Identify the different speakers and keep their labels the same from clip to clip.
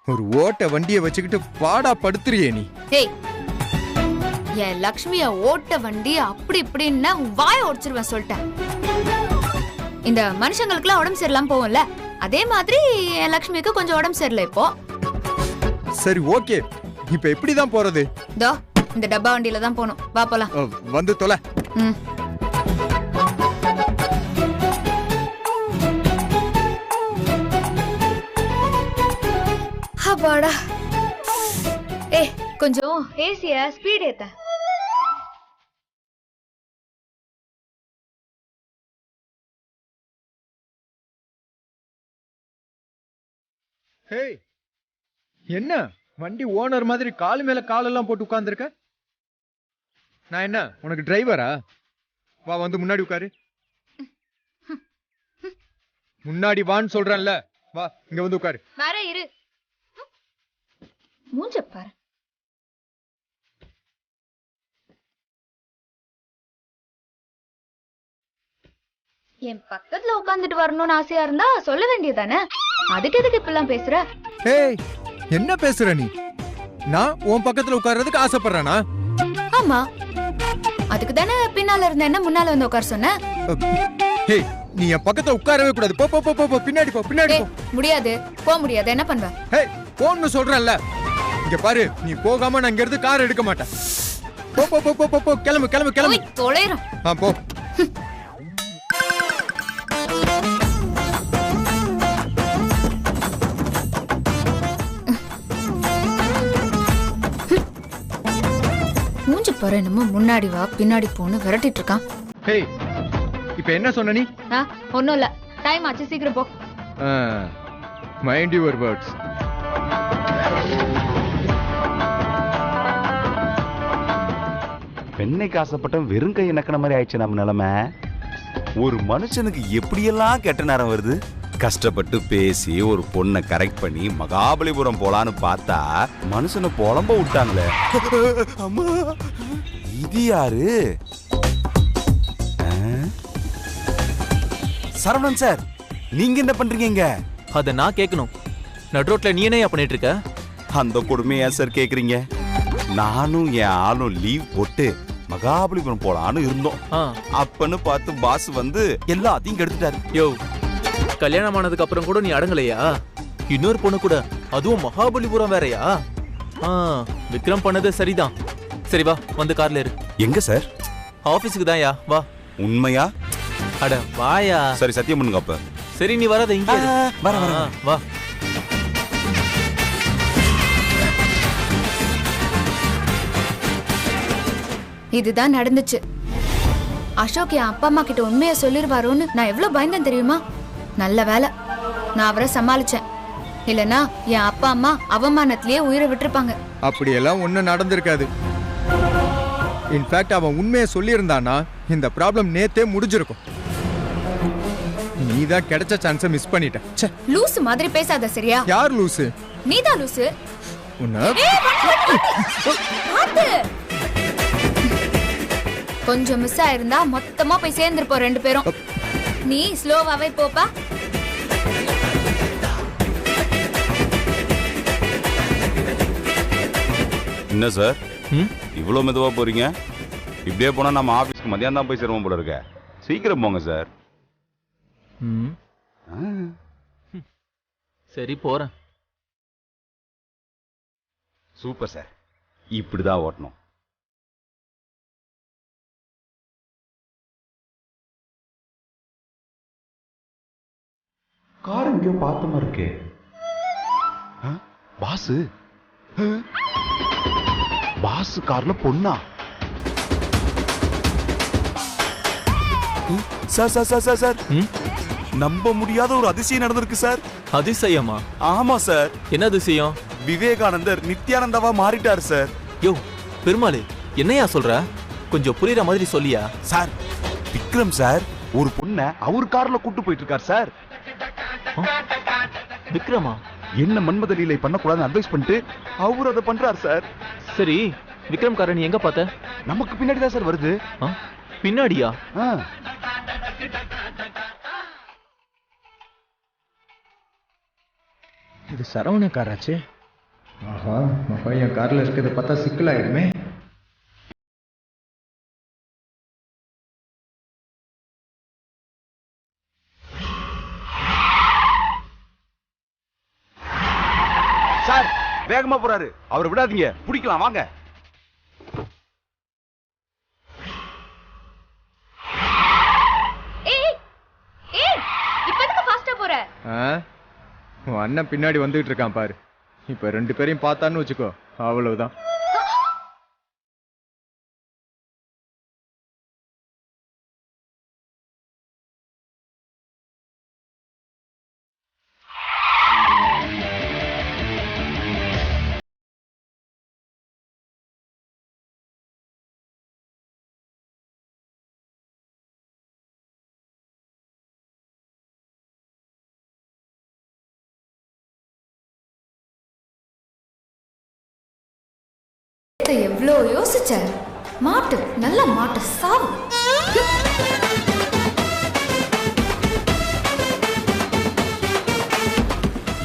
Speaker 1: ஒரு ஓட்ட வண்டியை வச்சுக்கிட்டு பாடா படுத்துறியே நீ.
Speaker 2: ஏய், என் லக்ஷ்மிய ஓட்ட வண்டி அப்படி இப்படின்னா வாய உடைச்சிருவேன் சொல்லிட்டேன். இந்த மனுஷங்களுக்குலாம் உடம்பு சரியில்லாம போகும்ல, அதே மாதிரி என் லக்ஷ்மிக்கு கொஞ்சம் உடம்பு சரியில்லை இப்போ.
Speaker 1: சரி ஓகே, இப்ப எப்படிதான் போறது?
Speaker 2: தோ இந்த டப்பா வண்டியில தான் போகணும். வா போலாம்.
Speaker 1: வந்து தொலை.
Speaker 2: ம். அப்பாடா. ஏய், கொஞ்சம் ஏசிய ஸ்பீட் ஏத்த.
Speaker 1: ஹேய், என்ன வண்டி ஓனர் மாதிரி கால் மேல காலெல்லாம் போட்டு உட்கார்ந்துருக்க? நான் என்ன உனக்கு டிரைவரா? வா வந்து முன்னாடி உட்காரு. முன்னாடி வான்னு சொல்றேன்ல, வா இங்க வந்து உட்காரு.
Speaker 2: வர இரு. மூஞ்ச பாரு. என் பக்கத்துல உட்கார்ந்துட்டு வரணும்னு ஆசையா இருந்தா சொல்ல வேண்டியதானே? அதுக்கு எதுக்கு இப்பெல்லாம் பேசுற?
Speaker 1: ஏய், என்ன பேசுற நீ? நான் உன் பக்கத்துல உட்கார்றதுக்கு ஆசைப்படுறேனா?
Speaker 2: ஆமா, அதுக்கு தானே பின்னால இருந்த என்ன முன்னால வந்து உட்கார சொன்ன.
Speaker 1: ஏய், நீ என் பக்கத்துல உட்காரவே கூடாது. போ போ போ போ, பின்னாடி போ, பின்னாடி போ.
Speaker 2: முடியாது, போக முடியாது. என்ன பண்ணுவ?
Speaker 1: ஏய், போன்னு சொல்றேன்ல. இங்க பாரு, நீ போகாம நான் இங்க இருந்து கார் எடுக்க மாட்டேன். போ போ போ போ போ, கிளம்பு கிளம்பு கிளம்பு.
Speaker 2: தொலைறோம்.
Speaker 1: போ.
Speaker 2: மூஞ்சி பாரு, என்னமோ முன்னாடி வா பின்னாடி போன்னு விரட்டிட்டு இருக்கான்.
Speaker 1: ஏய், இப்ப என்ன சொன்ன நீ?
Speaker 2: ஒண்ணும் இல்ல, டைம் ஆச்சு, சீக்கிரம் போ.
Speaker 1: Mind your words.
Speaker 3: பெண்ணைக்கு ஆசைப்பட்ட வெறும் கை நக்கின மாதிரி ஆயிடுச்சு நம்ம நிலைமை. ஒரு மனுஷனுக்கு எப்படியெல்லாம் கெட்ட நேரம் வருது. கஷ்டப்பட்டு பேசி ஒரு பொண்ணை கரெக்ட் பண்ணி மகாபலிபுரம் போலான்னு பார்த்தா மனுஷனை புலம்ப விட்டாங்களே. அம்மா, இது யாரு? சரவணன் சார், நீங்க என்ன பண்றீங்க?
Speaker 4: அத நான் கேட்கணும். நடுரோட்ல நீ என்ன பண்ணிட்டு இருக்க?
Speaker 3: அந்த கொடுமையா சார் கேக்குறீங்க? நானும் என் ஆளும் லீவ் போட்டு மகாபலிபுரம் போலான்னு இருந்தோம். அப்பன்னு பார்த்து பாஸ் வந்து எல்லாத்தையும் கெடுத்துட்டாரு.
Speaker 4: யோ, கல்யாணம் ஆனதுக்கு அப்புறம் கூட நீ அடங்கலையா? இன்னொரு பொண்ணு கூட, அதுவும் மகாபலிபுரம் வேறயா? விக்ரம் பண்ணது சரிதான். சரி வா, வந்து கார்ல ஏறு.
Speaker 3: எங்க சார்?
Speaker 4: ஆபீஸ்க்கு தான். வா.
Speaker 3: உண்மையா?
Speaker 4: அட வாயா.
Speaker 3: சரி, சத்தியம் பண்ணுங்க. அப்ப
Speaker 4: சரி, நீ வராத, இங்கே
Speaker 3: வர
Speaker 4: வா.
Speaker 2: இதுதான் நடந்துச்சு. அசோக் என் அப்பா அம்மா கிட்ட உண்மையை சொல்லிருவாரோன்னு நான் எவ்வளவு பயந்தேன் தெரியுமா? நல்ல வேலை நான் அவரை சமாளிச்சேன். இல்லனா என் அப்பா அம்மா அவமானத்திலேயே உயிரை விட்டுருப்பாங்க.
Speaker 1: அப்படியெல்லாம் ஒன்னும் நடந்திருக்காது. இன்ஃபேக்ட் அவன் உண்மையை சொல்லியிருந்தானா இந்த ப்ராப்ளம் நேத்தே முடிஞ்சிருக்கும். நீதான் கிடைச்ச சான்ஸை மிஸ் பண்ணிட்ட.
Speaker 2: லூசு மாதிரி பேசாத, சரியா?
Speaker 1: யார் லூசு?
Speaker 2: நீதான் லூசு. கொஞ்சம் மிஸ் ஆயிருந்தா மொத்தமா போய் சேர்ந்துருப்போம் ரெண்டு பேரும். நீ ஸ்லோவாவே போப்பா.
Speaker 3: என்ன சார் இவ்வளவு மெதுவா போறீங்க? இப்படியே போனா நம்ம ஆபீஸ்க்கு மதியானம் தான் போய் சேருவோம் போல இருக்க. சீக்கிரம் போங்க சார்.
Speaker 4: சரி, போறேன்.
Speaker 3: சூப்பர் சார், இப்படிதான் ஓட்டணும். கார் எங்கேயோ பார்த்த மாதிரி இருக்கே. பாசு பாசு கார்ல பொண்ணா? Sir sir sir sir sir, நம்ப முடியாத ஒரு அதிசயம் நடந்திருக்கு சார்.
Speaker 4: அதிசயமா?
Speaker 3: ஆமா சார்.
Speaker 4: என்ன அதிசயம்?
Speaker 3: விவேகானந்தர் நித்யானந்தாவா மாறிட்டார் சார்.
Speaker 4: யோ பெருமாளே, என்னையா சொல்ற? கொஞ்சம் புரியுற மாதிரி சொல்லியா?
Speaker 3: சார், விக்ரம் சார் ஒரு பொண்ணை அவர் கார்ல கூட்டு போயிட்டு இருக்கார் சார்.
Speaker 4: விக்ரமா?
Speaker 3: என்ன மன்மத லீலை பண்ணக்கூடாதுன்னு அட்வைஸ் பண்ணிட்டு அவர் அதை பண்றார் சார்.
Speaker 4: சரி, விக்ரம் காரை நீ எங்க பார்த்த?
Speaker 3: நமக்கு பின்னாடி தான் சார் வருது.
Speaker 4: பின்னாடியா?
Speaker 1: இது சரவண காராச்சே. ஆஹா, மகா என் கார்ல இருக்கிறத பார்த்தா சிக்கலாயிடுமே.
Speaker 3: சார் வேகமா போறாரு, அவரை விடாதீங்க, பிடிக்கலாம் வாங்க.
Speaker 1: உன் அண்ணன் பின்னாடி வந்துட்டு இருக்கான் பாரு. இப்ப 2 பேரையும் பார்த்தான்னு வச்சுக்கோ, அவ்வளவுதான்.
Speaker 2: எவ்வளோ யோசிச்ச மாட்டு, நல்ல மாட்டு சாவு.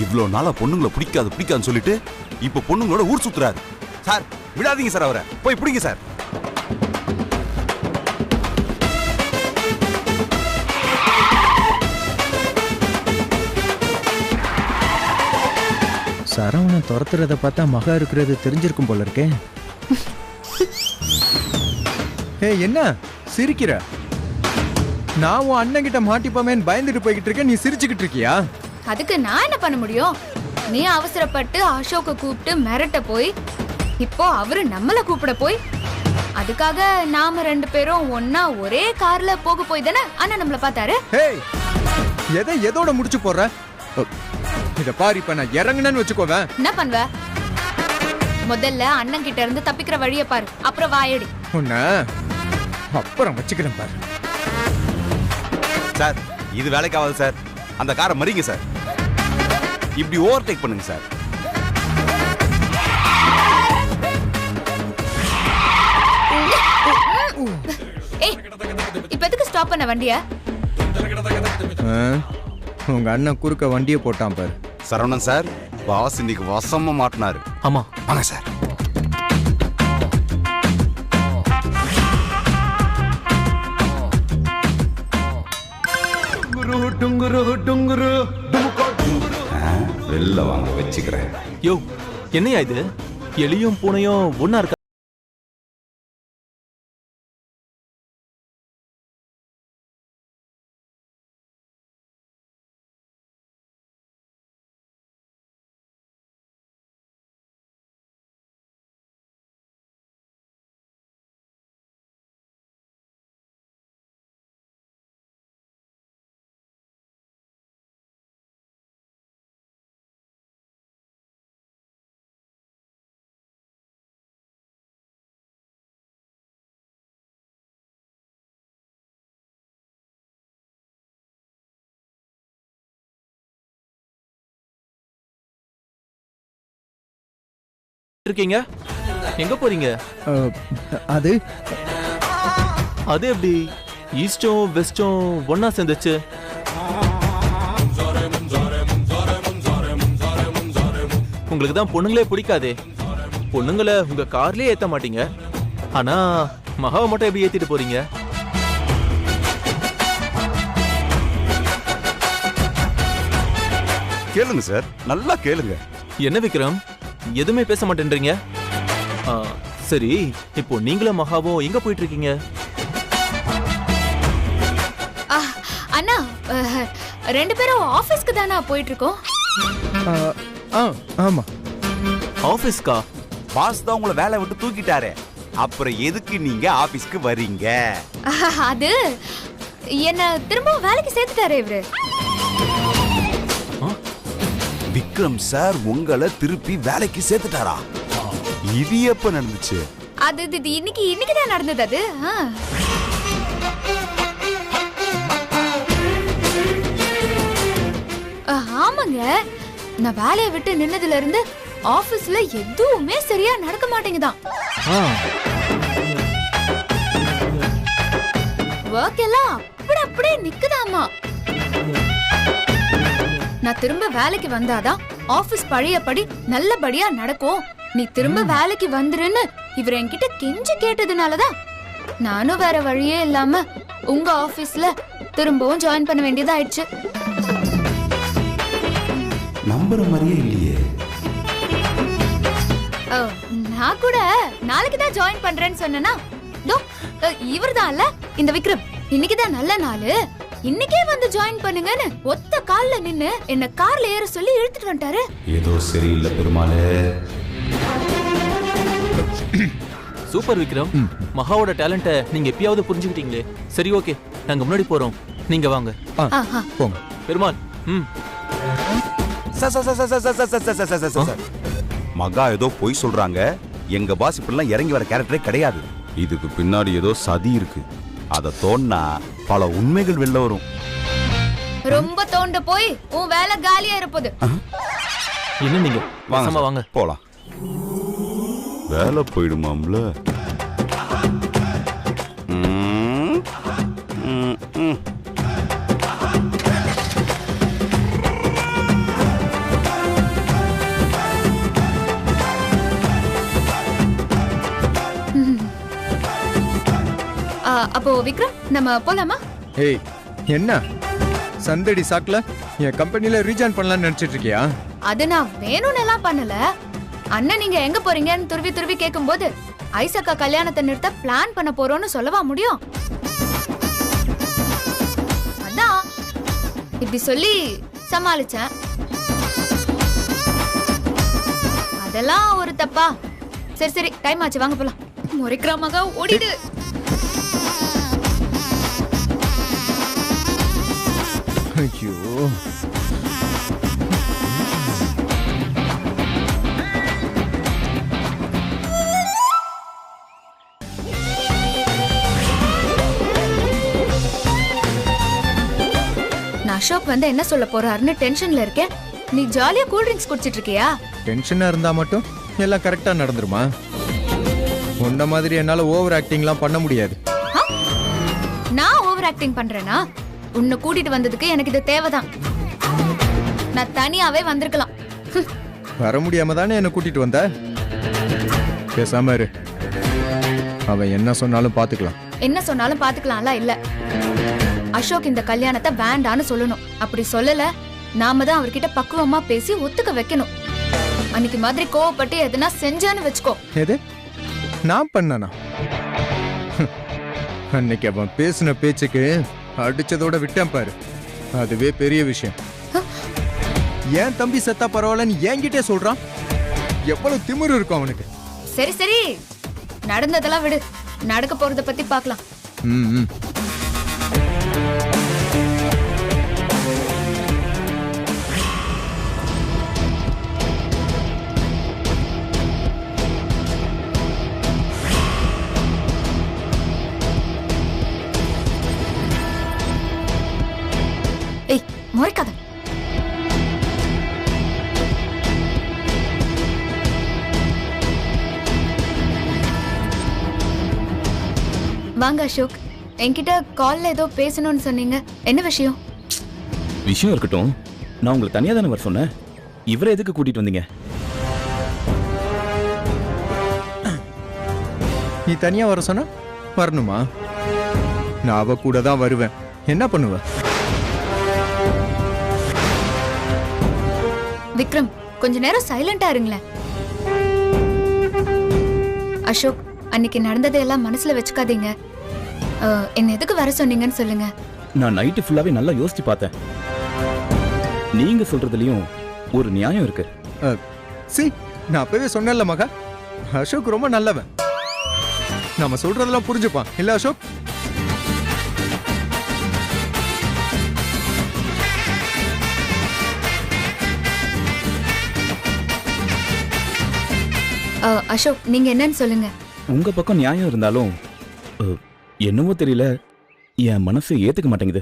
Speaker 3: இவ்வளவு நாளா பொண்ணுங்களை பிடிக்காதுன்னு சொல்லிட்டு இப்ப பொண்ணுங்களோட ஊர் சுத்துறாரு. சார் விடாதீங்க சார், அவரை போய் பிடிங்க சார்.
Speaker 1: சரவணன் துரத்துறத பார்த்தா மகா இருக்கிறது தெரிஞ்சிருக்கும் போல இருக்கே. என்ன சிரிக்கிற? நான் உன் அண்ணன் கிட்ட மாட்டிப்போமேன்னு பயந்துட்டு போய்கிட்டு இருக்கேன், நீ சிரிச்சுக்கிட்டு இருக்கியா?
Speaker 2: அதுக்கு நான் என்ன பண்ண முடியும்? நீ அவசரப்பட்டு அசோக்க கூப்பிட்டு மிரட்ட போய், இப்போ அவரு நம்மள கூப்பிட போய், அதுக்காக நாம 2 பேரும் ஒன்னா ஒரே கார்ல போக போய் தானே அண்ணன் நம்மள பார்த்தாரு.
Speaker 1: எதை எதோட முடிச்சு போடுற? இத பாரு, இப்ப நான் இறங்குனேன்னு வச்சுக்கோவேன்.
Speaker 2: என்ன பண்ணுவ? முதல்ல அண்ணன் கிட்ட இருந்து தப்பிக்கிற வழிய பாரு, அப்புறம் வாயடி.
Speaker 1: உன்ன அப்புறம் வச்சுக்கிறேன் பாரு.
Speaker 3: சார் இது வேலைக்காவது சார், அந்த காரை மறிங்க சார், இப்படி ஓவர்டேக் பண்ணுங்க சார்.
Speaker 2: ஏய், இப்ப எதுக்கு ஸ்டாப் பண்ண வண்டிய?
Speaker 1: உங்க அண்ணன் குறுக்க வண்டியை போட்டான் பாரு.
Speaker 3: சரவணன் சார், பாஸ் இன்னைக்கு வசமா மாட்டினாரு.
Speaker 4: ஆமா
Speaker 3: வாங்க சார். வெளில வாங்க, வச்சுக்கிறேன்.
Speaker 4: யோ, என்னையா இது? எலியும் பூனையும் ஒன்னா இருக்கா? இருக்கீங்க? எங்க போறீங்க?
Speaker 1: அது
Speaker 4: அது எப்படி ஈஸ்டும் வெஸ்டும் ஒன்னா சேர்ந்துச்சு? உங்களுக்கு தான் பொண்ணுங்களே பிடிக்காதே. பொண்ணுங்களை உங்க கார்லயே ஏத்த மாட்டீங்க, ஆனா மகாவை மட்டும் எப்படி ஏத்திட்டு போறீங்க?
Speaker 3: கேளுங்க சார், நல்லா கேளுங்க.
Speaker 4: என்ன விக்ரம், எதுவுமே பேச மாட்டேன்றீங்க? சரி, இப்போ நீங்களும் மகாவும் எங்க போயிட்டு இருக்கீங்க?
Speaker 2: அண்ணா, 2 பேரும் ஆபீஸ்க்கு தானே போயிட்டு இருக்கோம்.
Speaker 1: ஆமா.
Speaker 4: ஆபீஸ்க்கா?
Speaker 3: பாஸ் தான் உங்களை வேலை விட்டு தூக்கிட்டாரே, அப்புறம் எதுக்கு நீங்க ஆபீஸ்க்கு வர்றீங்க?
Speaker 2: அது என்ன திரும்ப வேலைக்கு சேர்த்துட்டாரே இவரு.
Speaker 3: விக்ரம் சார் உங்களை திருப்பி வேலைக்கு சேர்த்துட்டாரா? இது எப்ப நடந்துச்சு?
Speaker 2: அது இன்னைக்கு தான் நடந்தது. அது ஆமாங்க, நான் வேலையை விட்டு நின்னதுல இருந்து ஆபீஸ்ல எதுவுமே சரியா நடக்க மாட்டேங்குதான். ஒர்க் எல்லாம் அப்படியே நிக்குதாமா. நான் திரும்ப வேலைக்கு வந்தாதான் ஆபீஸ் பழையபடி நல்லபடியா நடக்கும், நீ திரும்ப வேலைக்கு வந்துருன்னு இவர் என்கிட்ட கெஞ்சி கேட்டதுனாலதான் நானும் வேற வழியே இல்லாம உங்க ஆபீஸ்ல திரும்பவும் ஜாயின் பண்ண வேண்டியதாயிடுச்சு.
Speaker 3: நம்புற மாதிரியே இல்லையே.
Speaker 2: நான் கூட நாளைக்கு தான் ஜாயின் பண்றேன்னு சொன்னேனா, இவர்தான்ல இந்த விக்ரம். இன்னைக்குதான் நல்ல நாள், இன்னைக்கே வந்து ஜாயின் பண்ணுங்கன்னு ஒத்த கால்ல நின்னு என்ன கார்ல ஏற சொல்லி இழுத்துட்டு வந்துட்டாரு.
Speaker 3: ஏதோ சரியில்லை பெருமாளே.
Speaker 4: சூப்பர் விக்ரம், மகாவோட டேலண்ட நீங்க எப்பயாவது புரிஞ்சுக்கிட்டீங்களே. சரி ஓகே, நாங்க முன்னாடி போறோம், நீங்க வாங்க.
Speaker 1: போங்க
Speaker 4: பெருமாள்.
Speaker 3: மகா ஏதோ பொய் சொல்றாங்க. எங்க பாஸ் இப்படிலாம் இறங்கி வர கேரக்டரே கிடையாது. இதுக்கு பின்னாடி ஏதோ சதி இருக்கு. அத தோன்னா பல உண்மைகள் வெளில வரும்.
Speaker 2: ரொம்ப தோண்ட போய் உன் வேலை காலியா இருப்பது.
Speaker 4: என்ன நீங்க வாங்க வாங்க
Speaker 3: போலாம். வேலை போயிடுமாம்ல.
Speaker 2: அப்போ விக்ரம் நம்ம போலாமா?
Speaker 1: ஏய் என்ன சந்தடி சாக்குல என் கம்பெனில ரீஜாயின் பண்ணலாம்னு நினைச்சிட்டு இருக்கியா?
Speaker 2: அது நான் வேணும்னு எல்லாம் பண்ணல. அண்ணன் நீங்க எங்க போறீங்கன்னு துருவி துருவி கேட்கும்போது ஐசக்கா கல்யாணத்தை நிறுத்த பிளான் பண்ண போறோம்னு சொல்லவா முடியும்? அதான் இப்படி சொல்லி சமாளிச்சேன். அதெல்லாம் ஒரு தப்பா? சரி சரி, டைம் ஆச்சு, வாங்க போலாம். முறைக்கிற மகா ஓடிடு.
Speaker 1: ஐயோ
Speaker 2: அசோக் வந்து என்ன சொல்ல போறாருன்னு டென்ஷன்ல இருக்கேன். நீ ஜாலியா கூல் ட்ரிங்க்ஸ் குடிச்சிட்டு இருக்கியா?
Speaker 1: டென்ஷனா இருந்தா மட்டும் எல்லாம் கரெக்டா நடந்துருமா? உன்ன மாதிரி என்னால ஓவர் ஆக்டிங்லாம் பண்ண முடியாது.
Speaker 2: நான் ஓவர் ஆக்டிங் பண்றேனா? உன்னை கூட்டிட்டு வந்ததுக்கு எனக்கு இது தேவைதான். நான் தனியாவே வந்திருக்கலாம்.
Speaker 1: வர முடியாம தானே என்ன கூட்டிட்டு வந்த. பேசாம இரு. அவன் என்ன சொன்னாலும் பாத்துக்கலாம்.
Speaker 2: என்ன சொன்னாலும் பாத்துக்கலாம்ல இல்ல. அசோக் இந்த கல்யாணத்தை வேண்டான்னு சொல்லணும். அப்படி சொல்லல, நாம தான் அவர்கிட்ட பக்குவமா பேசி ஒத்துக்க வைக்கணும். அன்னைக்கு மாதிரி கோவப்பட்டு எதுனா செஞ்சான்னு வச்சுக்கோ.
Speaker 1: எது நான் பண்ணனா? அன்னைக்கு அவன் பேசின பேச்சுக்கு அடிச்சதோட விட்டான் பாரு, அதுவே பெரிய விஷயம். ஏன் தம்பி செத்தா பரவாயில்லன்னு என்கிட்டே சொல்றான். எவ்வளவு திமிரு இருக்கும் அவனுக்கு.
Speaker 2: சரி சரி, நடந்ததெல்லாம் விடு, நடக்க போறத பத்தி பார்க்கலாம்.
Speaker 1: ம்.
Speaker 2: ஏய் முறைக்காத. வாங்க அசோக், என்கிட்ட கால்ல ஏதோ பேசணும்னு சொன்னீங்க, என்ன விஷயம்?
Speaker 5: விஷயம் இருக்கட்டும், நான் உங்களை தனியா தானே வர சொன்னேன். இவரை எதுக்கு கூட்டிட்டு வந்தீங்க?
Speaker 1: நீ தனியா வர சொன்னா வரணுமா? நான் அவ கூட தான் வருவேன். என்ன பண்ணுவ?
Speaker 2: விக்ரம், கொஞ்ச நேரம் சைலண்டா இருங்களேன். அசோக், அன்னைக்கு நடந்ததையெல்லாம் மனசுல வச்சுக்காதீங்க. என்ன எதுக்கு வர சொன்னீங்கன்னு சொல்லுங்க.
Speaker 5: நான் நைட்டு ஃபுல்லாவே நல்லா யோசிச்சு பார்த்தேன். நீங்க சொல்றதுலயும் ஒரு நியாயம் இருக்கு.
Speaker 1: நான் அப்பவே சொன்னேன்ல மகா, அசோக் ரொம்ப நல்லவன். நாம சொல்றதெல்லாம் புரிஞ்சுப்பான் இல்ல அசோக்?
Speaker 2: அசோக், நீங்க என்னன்னு சொல்லுங்க.
Speaker 5: உங்க பக்கம் நியாயம் இருந்தாலும் என்னவோ தெரியல, என் மனசு ஏத்துக்க மாட்டேங்குது.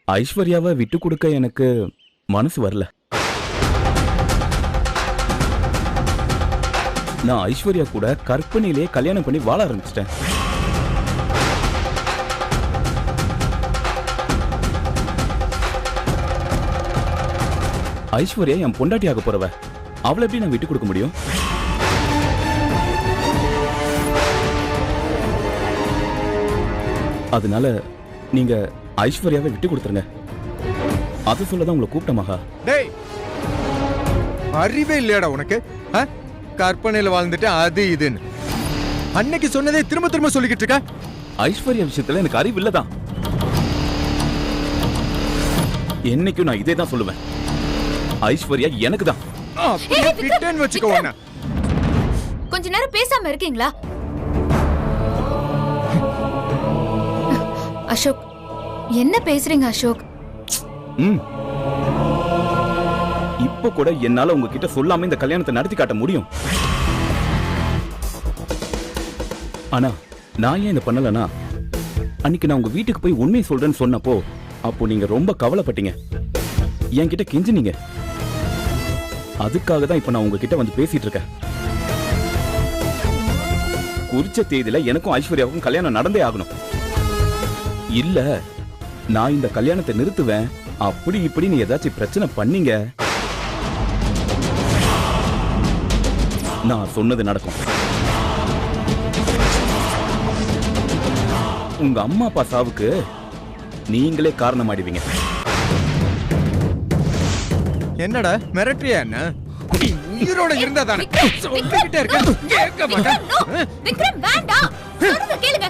Speaker 5: ஐஸ்வர்யாவை விட்டு கொடுக்க எனக்கு மனசு வரல. நான் ஐஸ்வர்யா கூட கற்பனையிலே கல்யாணம் பண்ணி வாழ ஆரம்பிச்சிட்டேன். ஐஸ்வர்யா என் பொண்டாட்டியாக போறவ, அவளை எப்படி நான் விட்டு கொடுக்க முடியும்? அதனால நீங்க ஐஸ்வர்யாவை விட்டு கொடுத்துருங்க. அது சொல்லதான் உங்களை கூப்பிட்ட மகா.
Speaker 1: டேய், அறிவே இல்லையாடா உனக்கு? கற்பனையில வாழ்ந்துட்டு அது இதுன்னு அன்னைக்கு சொன்னதே திரும்ப திரும்ப சொல்லிக்கிட்டு இருக்க.
Speaker 5: ஐஸ்வர்யா விஷயத்துல எனக்கு அறிவு இல்லதான். என்னைக்கும் நான் இதே தான் சொல்லுவேன். ஐஸ்வர்யா எனக்கு தான்.
Speaker 1: வச்சுக்கோ.
Speaker 2: கொஞ்ச நேரம் பேசாம இருக்கீங்களா? அசோக், என்ன பேசுறீங்க அசோக்?
Speaker 5: இப்ப கூட என்னால உங்ககிட்ட சொல்லாம இந்த கல்யாணத்தை நடத்தி காட்ட முடியும். ஆனா நான் ஏன் இதை பண்ணலனா, அன்னைக்கு நான் உங்க வீட்டுக்கு போய் உண்மையை சொல்றேன்னு சொன்னப்போ அப்போ நீங்க ரொம்ப கவலைப்பட்டீங்க, என்கிட்ட கெஞ்சினீங்க. அதுக்காக தான் இப்ப நான் உங்ககிட்ட வந்து பேசிட்டு இருக்கேன். குறிச்ச தேதியில எனக்கும் ஐஸ்வர்யாவுக்கும் கல்யாணம் நடந்தே ஆகணும். இல்ல நான் இந்த கல்யாணத்தை நிறுத்துவேன், அப்படி இப்படி நீ ஏதாச்சும் பிரச்சனை பண்ணீங்க, நான் சொன்னது நடக்கும். உங்க அம்மா அப்பா சாவுக்கு நீங்களே காரணமாடுவீங்க.
Speaker 1: என்னடா மிரட்டியா? என்ன உயிரோட இருந்தா தானே சொல்லிக்கிட்டே இருக்க. கேட்க மாட்டேன்.
Speaker 2: விக்ரம் வேண்டாம், சொல்றத கேளுங்க.